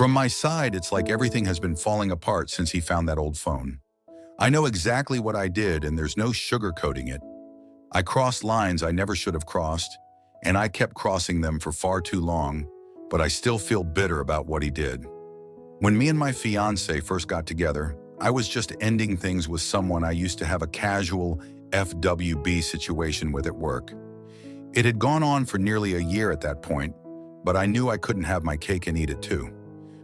From my side, it's like everything has been falling apart since he found that old phone. I know exactly what I did, and there's no sugarcoating it. I crossed lines I never should have crossed, and I kept crossing them for far too long, but I still feel bitter about what he did. When me and my fiancé first got together, I was just ending things with someone I used to have a casual FWB situation with at work. It had gone on for nearly a year at that point, but I knew I couldn't have my cake and eat it too.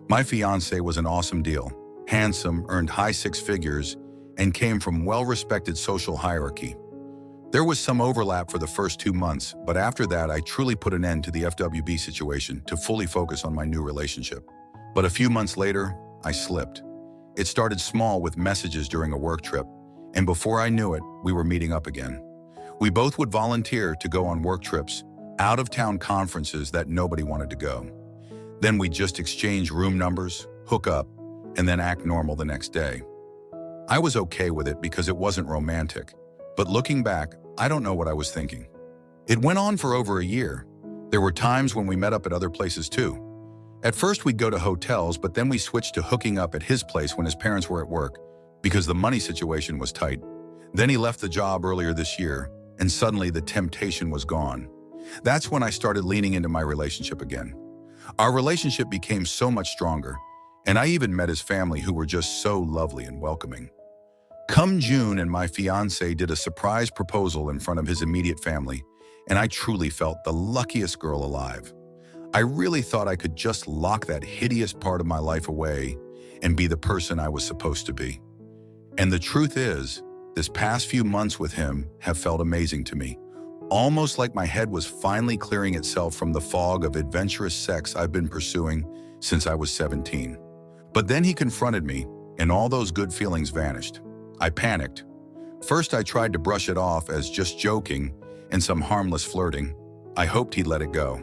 My fiancé was an awesome deal, handsome, earned high six figures, and came from well-respected social hierarchy. There was some overlap for the first 2 months, but after that I truly put an end to the FWB situation to fully focus on my new relationship. But a few months later, I slipped. It started small with messages during a work trip, and before I knew it, we were meeting up again. We both would volunteer to go on work trips, out-of-town conferences that nobody wanted to go. Then we'd just exchange room numbers, hook up, and then act normal the next day. I was okay with it because it wasn't romantic, but looking back, I don't know what I was thinking. It went on for over a year. There were times when we met up at other places too. At first we'd go to hotels, but then we switched to hooking up at his place when his parents were at work because the money situation was tight. Then he left the job earlier this year, and suddenly the temptation was gone. That's when I started leaning into my relationship again. Our relationship became so much stronger, and I even met his family who were just so lovely and welcoming. Come June, and my fiancé did a surprise proposal in front of his immediate family, and I truly felt the luckiest girl alive. I really thought I could just lock that hideous part of my life away and be the person I was supposed to be. And the truth is, this past few months with him have felt amazing to me. Almost like my head was finally clearing itself from the fog of adventurous sex I've been pursuing since I was 17. But then he confronted me, and all those good feelings vanished. I panicked. First, I tried to brush it off as just joking and some harmless flirting. I hoped he'd let it go.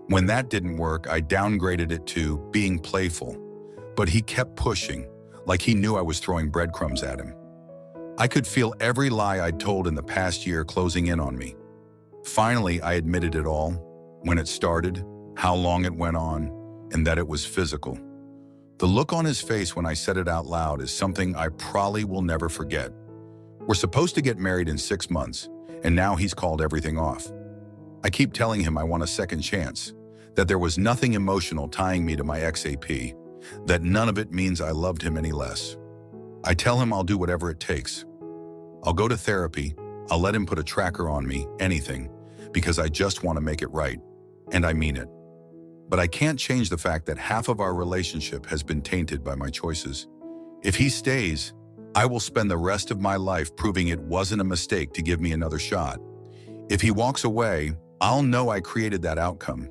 When that didn't work, I downgraded it to being playful. But he kept pushing, like he knew I was throwing breadcrumbs at him. I could feel every lie I'd told in the past year closing in on me. Finally, I admitted it all, when it started, how long it went on, and that it was physical. The look on his face when I said it out loud is something I probably will never forget. We're supposed to get married in 6 months, and now he's called everything off. I keep telling him I want a second chance, that there was nothing emotional tying me to my ex-AP, that none of it means I loved him any less. I tell him I'll do whatever it takes. I'll go to therapy, I'll let him put a tracker on me, anything, because I just want to make it right, and I mean it. But I can't change the fact that half of our relationship has been tainted by my choices. If he stays, I will spend the rest of my life proving it wasn't a mistake to give me another shot. If he walks away, I'll know I created that outcome,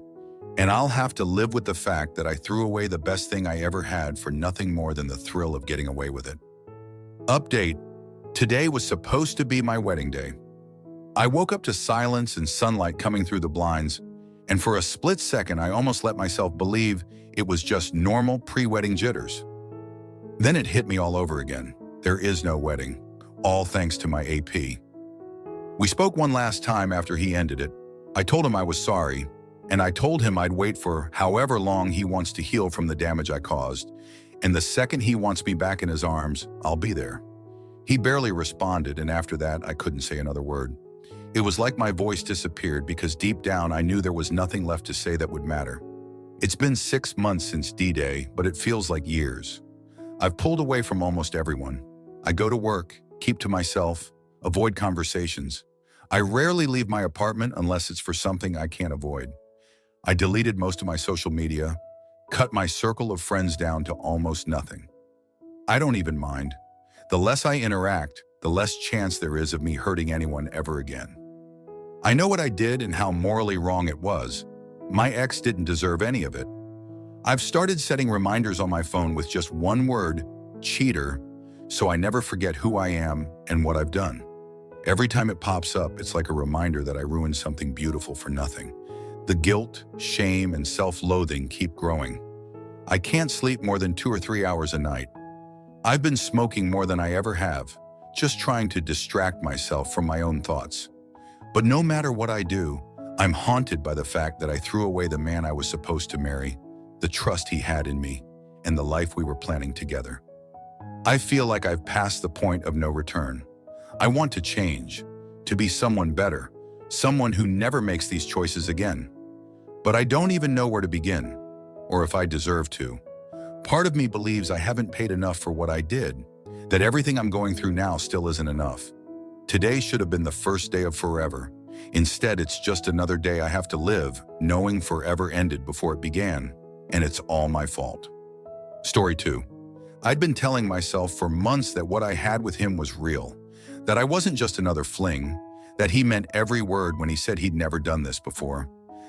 and I'll have to live with the fact that I threw away the best thing I ever had for nothing more than the thrill of getting away with it. Update: today was supposed to be my wedding day. I woke up to silence and sunlight coming through the blinds, and for a split second I almost let myself believe it was just normal pre-wedding jitters. Then it hit me all over again. There is no wedding, all thanks to my AP. We spoke one last time after he ended it. I told him I was sorry, and I told him I'd wait for however long he wants to heal from the damage I caused, and the second he wants me back in his arms, I'll be there. He barely responded, and after that, I couldn't say another word. It was like my voice disappeared because deep down I knew there was nothing left to say that would matter. It's been 6 months since D-Day, but it feels like years. I've pulled away from almost everyone. I go to work, keep to myself, avoid conversations. I rarely leave my apartment unless it's for something I can't avoid. I deleted most of my social media, cut my circle of friends down to almost nothing. I don't even mind. The less I interact, the less chance there is of me hurting anyone ever again. I know what I did and how morally wrong it was. My ex didn't deserve any of it. I've started setting reminders on my phone with just one word, cheater, so I never forget who I am and what I've done. Every time it pops up, it's like a reminder that I ruined something beautiful for nothing. The guilt, shame, and self-loathing keep growing. I can't sleep more than 2 or 3 hours a night. I've been smoking more than I ever have, just trying to distract myself from my own thoughts. But no matter what I do, I'm haunted by the fact that I threw away the man I was supposed to marry, the trust he had in me, and the life we were planning together. I feel like I've passed the point of no return. I want to change, to be someone better, someone who never makes these choices again. But I don't even know where to begin, or if I deserve to. Part of me believes I haven't paid enough for what I did, that everything I'm going through now still isn't enough. Today should have been the first day of forever. Instead, it's just another day I have to live, knowing forever ended before it began, and it's all my fault. Story 2. I'd been telling myself for months that what I had with him was real, that I wasn't just another fling, that he meant every word when he said he'd never done this before,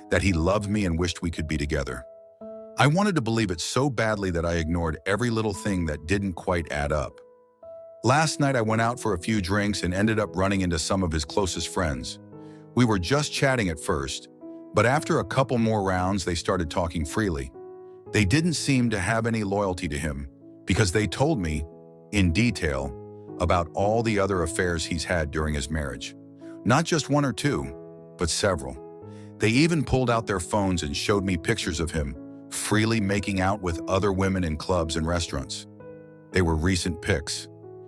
that he loved me and wished we could be together. I wanted to believe it so badly that I ignored every little thing that didn't quite add up. Last night I went out for a few drinks and ended up running into some of his closest friends. We were just chatting at first, but after a couple more rounds they started talking freely. They didn't seem to have any loyalty to him because they told me, in detail, about all the other affairs he's had during his marriage. Not just one or two, but several. They even pulled out their phones and showed me pictures of him freely making out with other women in clubs and restaurants. They were recent pics,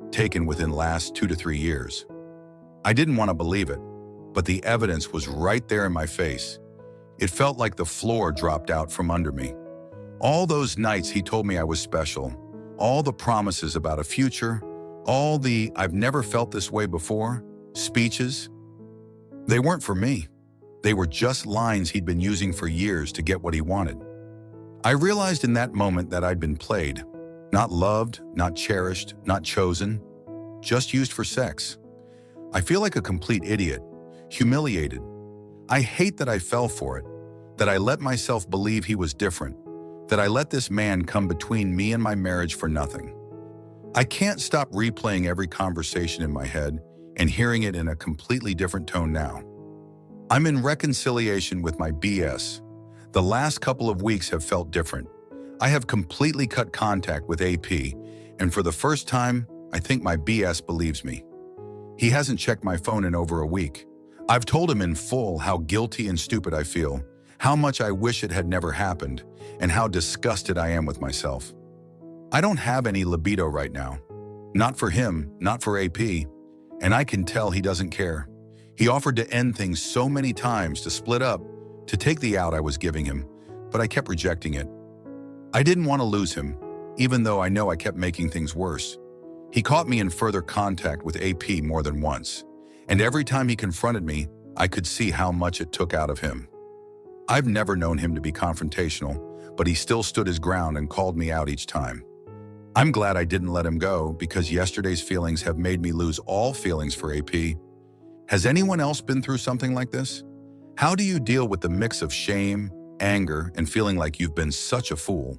taken within the last 2 to 3 years. I didn't want to believe it, but the evidence was right there in my face. It felt like the floor dropped out from under me. All those nights he told me I was special, all the promises about a future, all the "I've never felt this way before" speeches, they weren't for me. They were just lines he'd been using for years to get what he wanted. I realized in that moment that I'd been played, not loved, not cherished, not chosen, just used for sex. I feel like a complete idiot, humiliated. I hate that I fell for it, that I let myself believe he was different, that I let this man come between me and my marriage for nothing. I can't stop replaying every conversation in my head and hearing it in a completely different tone now. I'm in reconciliation with my BS. The last couple of weeks have felt different. I have completely cut contact with AP, and for the first time, I think my BS believes me. He hasn't checked my phone in over a week. I've told him in full how guilty and stupid I feel, how much I wish it had never happened, and how disgusted I am with myself. I don't have any libido right now. Not for him, not for AP, and I can tell he doesn't care. He offered to end things so many times, to split up, to take the out I was giving him, but I kept rejecting it. I didn't want to lose him, even though I know I kept making things worse. He caught me in further contact with AP more than once, and every time he confronted me, I could see how much it took out of him. I've never known him to be confrontational, but he still stood his ground and called me out each time. I'm glad I didn't let him go, because yesterday's feelings have made me lose all feelings for AP. Has anyone else been through something like this? How do you deal with the mix of shame, anger, and feeling like you've been such a fool?